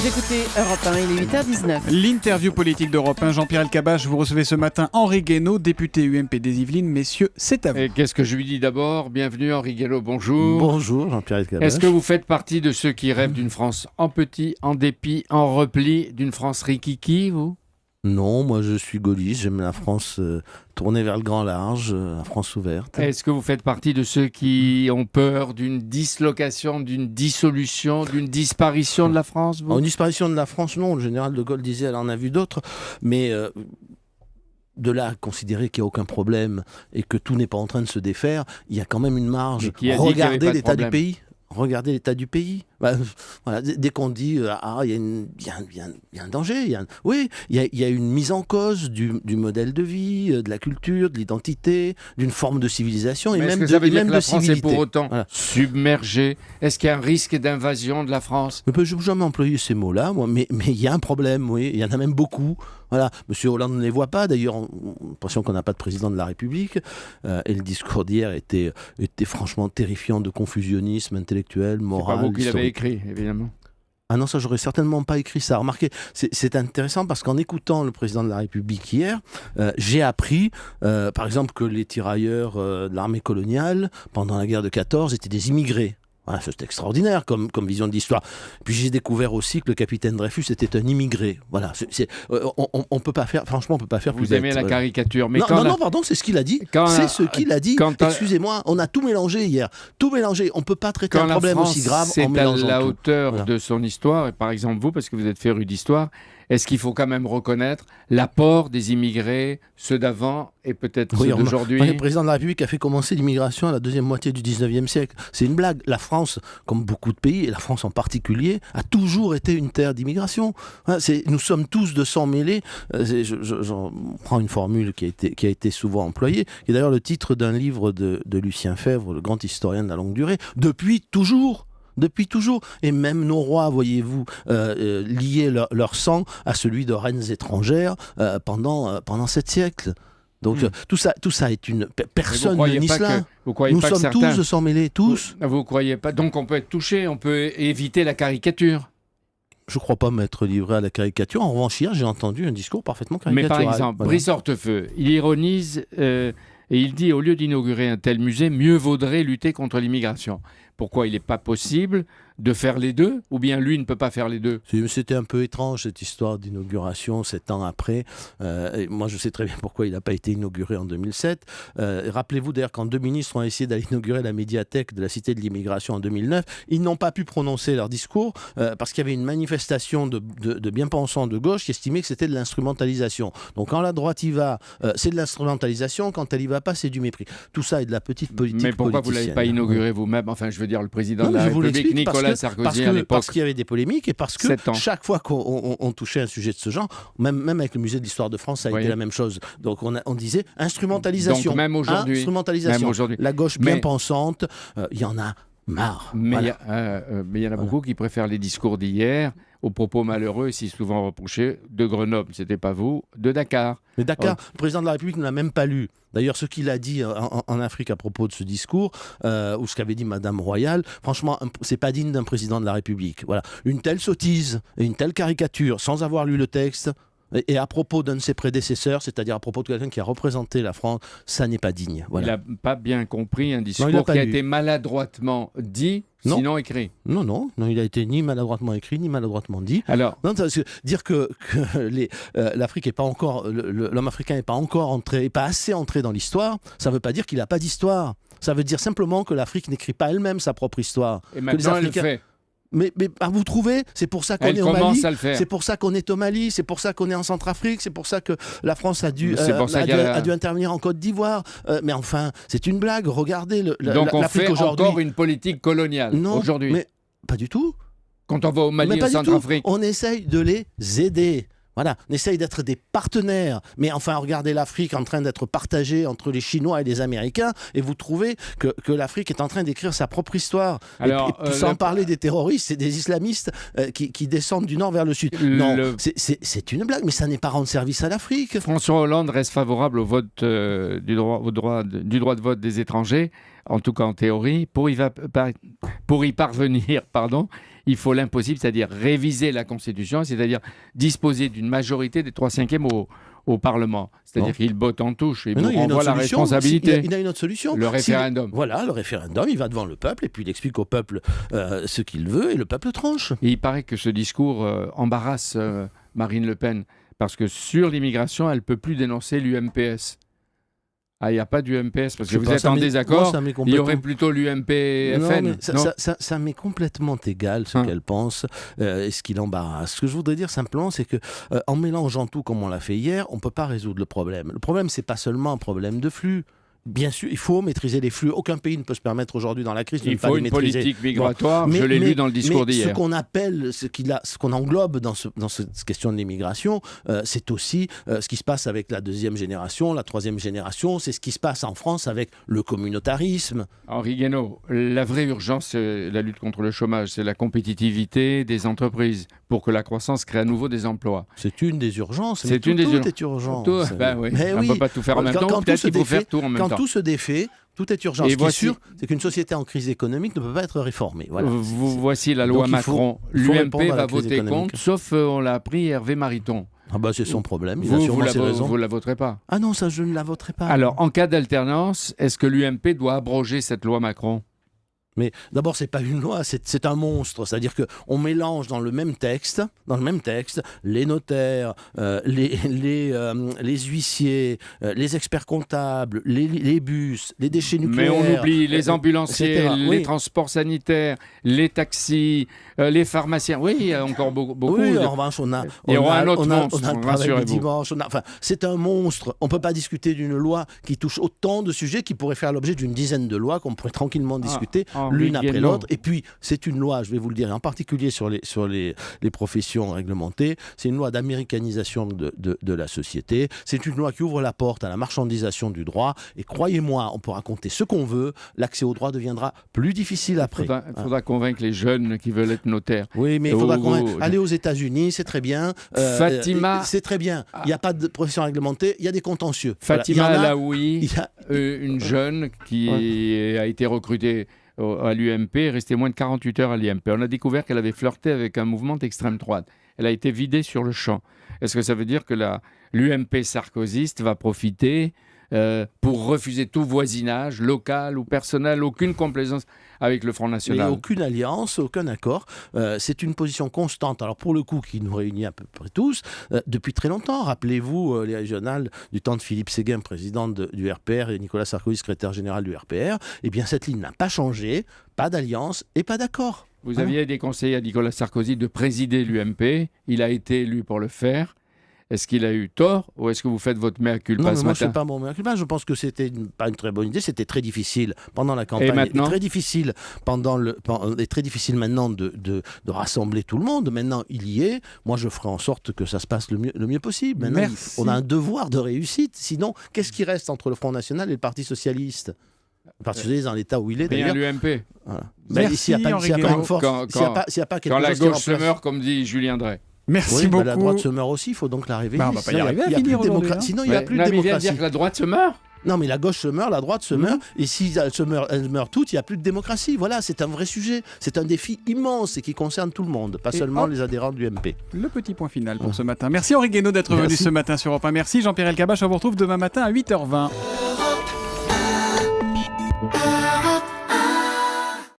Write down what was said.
Vous écoutez Europe 1, il est 8h19. L'interview politique d'Europe 1, Jean-Pierre Elkabbach, vous recevez ce matin Henri Guénaud, député UMP des Yvelines. Messieurs, c'est à vous. Et qu'est-ce que je lui dis d'abord? Bienvenue Henri Guénaud, bonjour. Bonjour Jean-Pierre Elkabbach. Est-ce que vous faites partie de ceux qui rêvent d'une France en petit, en dépit, en repli, d'une France rikiki, vous? Non, moi je suis gaulliste, j'aime la France tournée vers le grand large, la France ouverte. Est-ce que vous faites partie de ceux qui ont peur d'une dislocation, d'une dissolution, d'une disparition de la France, vous? Une disparition de la France, non. Le général de Gaulle disait, elle en a vu d'autres, mais de là à considérer qu'il n'y a aucun problème et que tout n'est pas en train de se défaire, il y a quand même une marge. Regardez l'état du pays. Regardez l'état du pays. Voilà, dès qu'on dit il y a un danger, il y a une mise en cause du modèle de vie, de la culture, de l'identité, d'une forme de civilisation et mais même est-ce que ça veut dire même que la de France civilité. est pour autant submergée? Est-ce qu'il y a un risque d'invasion de la France? Je ne peux jamais employer ces mots-là, moi, mais il y a un problème, oui, il y en a même beaucoup. Voilà, M. Hollande ne les voit pas. D'ailleurs, on a l'impression qu'on n'a pas de président de la République. Et le discours d'hier était franchement terrifiant de confusionnisme intellectuel, moral, C'est pas vous qui l'avez historique. écrit, évidemment. Ah non, ça, j'aurais certainement pas écrit ça. Remarquez, c'est intéressant parce qu'en écoutant le président de la République hier, j'ai appris, par exemple, que les tirailleurs de l'armée coloniale, pendant la guerre de 14, étaient des immigrés. Voilà, c'est extraordinaire comme vision de l'histoire. Puis j'ai découvert aussi que le capitaine Dreyfus était un immigré. Voilà, on peut pas faire. Franchement, on peut pas faire plus. Vous aimez la caricature, mais non, pardon, c'est ce qu'il a dit. C'est ce qu'il a dit. Excusez-moi, on a tout mélangé hier. Tout mélangé. On peut pas traiter un problème aussi grave en mélangeant tout. C'est à la hauteur Voilà. de son histoire. Et par exemple, vous, parce que vous êtes féru d'histoire, est-ce qu'il faut quand même reconnaître l'apport des immigrés, ceux d'avant et peut-être ceux d'aujourd'hui? Le président de la République a fait commencer l'immigration à la deuxième moitié du 19e siècle. C'est une blague. La France, comme beaucoup de pays, et la France en particulier, a toujours été une terre d'immigration. Nous sommes tous de sang mêlés. J'en prends une formule qui a été souvent employée, qui est d'ailleurs le titre d'un livre de Lucien Febvre, le grand historien de la longue durée. Depuis toujours. Et même nos rois, voyez-vous, liaient leur sang à celui de reines étrangères pendant 7 siècles. Donc tout ça est une... Personne ne nie cela. Nous sommes tous de sang mêlés, tous. Vous ne croyez pas? Donc on peut être touché, on peut éviter la caricature. Je ne crois pas m'être livré à la caricature. En revanche, hier, j'ai entendu un discours parfaitement caricatural. Mais par exemple, Brice Hortefeux, il ironise et il dit, au lieu d'inaugurer un tel musée, mieux vaudrait lutter contre l'immigration. Pourquoi il n'est pas possible de faire les deux? Ou bien lui ne peut pas faire les deux? C'était un peu étrange cette histoire d'inauguration 7 ans après. Et moi je sais très bien pourquoi il n'a pas été inauguré en 2007. Rappelez-vous d'ailleurs quand 2 ministres ont essayé d'aller inaugurer la médiathèque de la Cité de l'Immigration en 2009, ils n'ont pas pu prononcer leur discours parce qu'il y avait une manifestation de bien-pensants de gauche qui estimait que c'était de l'instrumentalisation. Donc quand la droite y va, c'est de l'instrumentalisation, quand elle y va pas, c'est du mépris. Tout ça est de la petite politique politicienne. Mais pourquoi vous ne l'avez pas inauguré vous-même? Enfin, je veux dire, le président de la République, Nicolas Sarkozy, à l'époque. Parce qu'il y avait des polémiques et parce que chaque fois qu'on touchait un sujet de ce genre, même avec le musée de l'histoire de France, ça a été la même chose. Donc on disait instrumentalisation. Donc même aujourd'hui. Instrumentalisation. La gauche bien pensante, il y en a marre. Mais il y en a beaucoup qui préfèrent les discours d'hier aux propos malheureux et si souvent reprochés de Grenoble, c'était pas vous, de Dakar. Mais Dakar, le président de la République ne l'a même pas lu. D'ailleurs, ce qu'il a dit en Afrique à propos de ce discours, ou ce qu'avait dit Madame Royal, franchement, c'est pas digne d'un président de la République. Voilà, une telle sottise et une telle caricature, sans avoir lu le texte, et à propos d'un de ses prédécesseurs, c'est-à-dire à propos de quelqu'un qui a représenté la France, ça n'est pas digne. Voilà. Il n'a pas bien compris un discours qui a été maladroitement dit, sinon écrit. Non, il a été ni maladroitement écrit, ni maladroitement dit. Alors, dire que l'Afrique est pas encore, l'homme africain n'est pas encore entré, pas assez entré dans l'histoire, ça ne veut pas dire qu'il n'a pas d'histoire. Ça veut dire simplement que l'Afrique n'écrit pas elle-même sa propre histoire. Et maintenant, elle le fait. Mais vous trouvez, c'est pour ça qu'on est au Mali, c'est pour ça qu'on est au Mali, c'est pour ça qu'on est en Centrafrique, c'est pour ça que la France a dû intervenir en Côte d'Ivoire. Mais enfin, c'est une blague. Regardez donc on l'Afrique fait aujourd'hui. Encore une politique coloniale aujourd'hui. Mais pas du tout. Quand on va au Mali, au Centrafrique, on essaye de les aider. Voilà, on essaye d'être des partenaires. Mais enfin, regardez l'Afrique en train d'être partagée entre les Chinois et les Américains, et vous trouvez que l'Afrique est en train d'écrire sa propre histoire. Alors, et sans parler des terroristes et des islamistes qui descendent du nord vers le sud. Non, c'est une blague, mais ça n'est pas rendre service à l'Afrique. François Hollande reste favorable au vote du droit de vote des étrangers. en tout cas en théorie. Pour y parvenir, il faut l'impossible, c'est-à-dire réviser la Constitution, c'est-à-dire disposer d'une majorité des 3/5 au Parlement. C'est-à-dire qu'il botte en touche et Mais non, il y a une renvoie autre la solution. responsabilité. Il y a une autre solution. Le référendum. Voilà, le référendum, il va devant le peuple et puis il explique au peuple ce qu'il veut et le peuple tranche. Et il paraît que ce discours embarrasse Marine Le Pen, parce que sur l'immigration, elle ne peut plus dénoncer l'UMPS. Ah, il n'y a pas d'UMPS, parce que vous êtes en désaccord. Il y aurait plutôt l'UMPFN. Ça m'est complètement égal ce qu'elle pense et ce qui l'embarrasse. Ce que je voudrais dire simplement, c'est que en mélangeant tout comme on l'a fait hier, on ne peut pas résoudre le problème. Le problème, ce n'est pas seulement un problème de flux. Bien sûr, il faut maîtriser les flux. Aucun pays ne peut se permettre aujourd'hui dans la crise de ne pas les maîtriser. Il faut une politique migratoire, je l'ai lu dans le discours d'hier. Ce qu'on appelle, ce qu'on englobe dans cette question de l'immigration, c'est aussi ce qui se passe avec la deuxième génération, la troisième génération, c'est ce qui se passe en France avec le communautarisme. Henri Guénaud, la vraie urgence, c'est la lutte contre le chômage, c'est la compétitivité des entreprises pour que la croissance crée à nouveau des emplois. C'est une des urgences. C'est une des urgences. Tout est urgent. Oui. On ne peut pas tout faire en même temps. Peut-être qu'il faut faire tout en même temps. Quand tout se défait, tout est urgent. Ce qui est sûr, c'est qu'une société en crise économique ne peut pas être réformée. Voilà. Voici la loi Macron. L'UMP va voter contre, sauf, on l'a appris, Hervé Mariton. Ah bah c'est son problème, il a sûrement ses raisons. Vous ne la voterez pas? Ah non, ça je ne la voterai pas. Alors, en cas d'alternance, est-ce que l'UMP doit abroger cette loi Macron? Mais d'abord, c'est pas une loi, c'est un monstre. C'est-à-dire qu'on mélange dans le même texte, les notaires, les huissiers, les experts comptables, les bus, les déchets nucléaires. Mais on oublie les ambulanciers, les transports sanitaires, les taxis, les pharmaciens. Oui, il y a encore beaucoup. Oui, en revanche, on a un autre monstre, on a le travail du dimanche. C'est un monstre. On ne peut pas discuter d'une loi qui touche autant de sujets qui pourraient faire l'objet d'une dizaine de lois qu'on pourrait tranquillement discuter. L'une après l'autre. Et puis, c'est une loi, je vais vous le dire, en particulier sur les professions réglementées, c'est une loi d'américanisation de la société. C'est une loi qui ouvre la porte à la marchandisation du droit. Et croyez-moi, on peut raconter ce qu'on veut, l'accès au droit deviendra plus difficile après. Il faudra convaincre les jeunes qui veulent être notaires. Oui, mais il faudra convaincre. Aller aux États-Unis, c'est très bien. Fatima. C'est très bien. Il n'y a pas de profession réglementée, il y a des contentieux. Fatima Alaoui, une jeune qui a été recrutée à l'UMP, est restée moins de 48 heures à l'UMP. On a découvert qu'elle avait flirté avec un mouvement d'extrême droite. Elle a été vidée sur le champ. Est-ce que ça veut dire que l'UMP sarkozyste va profiter pour refuser tout voisinage, local ou personnel, aucune complaisance avec le Front National? Mais aucune alliance, aucun accord. C'est une position constante, alors pour le coup, qui nous réunit à peu près tous, depuis très longtemps. Rappelez-vous les régionales du temps de Philippe Séguin, président du RPR, et Nicolas Sarkozy, secrétaire général du RPR. Eh bien, cette ligne n'a pas changé, pas d'alliance et pas d'accord. Vous aviez déconseillé à Nicolas Sarkozy de présider l'UMP. Il a été élu pour le faire. Est-ce qu'il a eu tort ou est-ce que vous faites votre mea culpa ce matin? Non, moi je ne fais pas mon mea culpa. Je pense que c'était pas une très bonne idée. C'était très difficile pendant la campagne. Et maintenant, très difficile et très difficile maintenant de rassembler tout le monde. Maintenant, il y est. Moi, je ferai en sorte que ça se passe le mieux possible. Maintenant, on a un devoir de réussite. Sinon, qu'est-ce qui reste entre le Front National et le Parti Socialiste? Le Parti Socialiste dans l'état où il est, d'ailleurs. Rien l'UMP. Voilà. Merci, s'il n'y a pas une force, s'il n'y a pas quelque quand la chose gauche se meurt, comme dit Julien Drey. Merci beaucoup. La droite se meurt aussi, il faut donc la réveiller. On va pas y arriver à finir aujourd'hui. Sinon, il n'y a plus de démocratie. Il vient de dire que la droite se meurt. Non, mais la gauche se meurt, la droite se meurt, et si elles meurent toutes, il n'y a plus de démocratie. Voilà, c'est un vrai sujet. C'est un défi immense et qui concerne tout le monde, pas seulement les adhérents de l'UMP. Le petit point final pour ce matin. Merci Henri Guénaud d'être venu ce matin sur Europe 1. Merci Jean-Pierre Elkabbach. On vous retrouve demain matin à 8h20.